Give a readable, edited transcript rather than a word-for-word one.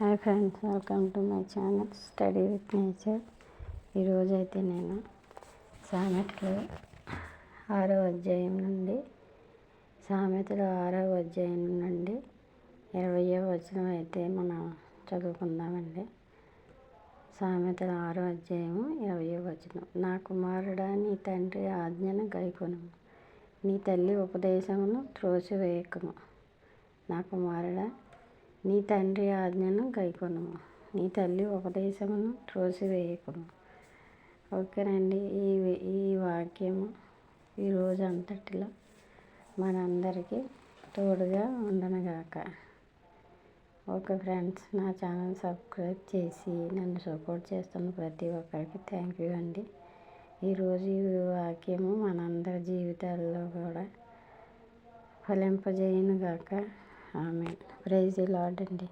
Hi friends, welcome to my channel study with nature. ఈరోజైతే నేను సామెతలు 6వ అధ్యాయం నుండి సామెతలు 6వ అధ్యాయం నుండి 20వ వచనం అయితే మనం చదువుకుందామండి. సామెతలు 6వ అధ్యాయము 20వ వచనం. నా కుమారుడా, నీ తండ్రి ఆజ్ఞను గైకొనుము, నీ తల్లి ఉపదేశమును త్రోసివేయకుము. నా కుమారుడా, నీ తండ్రి ఆజ్ఞను గైకొనుము, నీ తల్లి ఉపదేశమును త్రోసివేయకుము. ఓకేనండి. ఈ వాక్యము ఈరోజు అంతటిలో మనందరికీ తోడుగా ఉండనుగాక. ఓకే ఫ్రెండ్స్, నా ఛానల్ సబ్స్క్రైబ్ చేసి నన్ను సపోర్ట్ చేస్తున్న ప్రతి ఒక్కరికి థ్యాంక్ యూ అండి. ఈరోజు ఈ వాక్యము మనందరి జీవితాల్లో కూడా ఫలింపజేయునుగాక. ఆమేన్. ప్రైజ్ ది లార్డ్ అండి.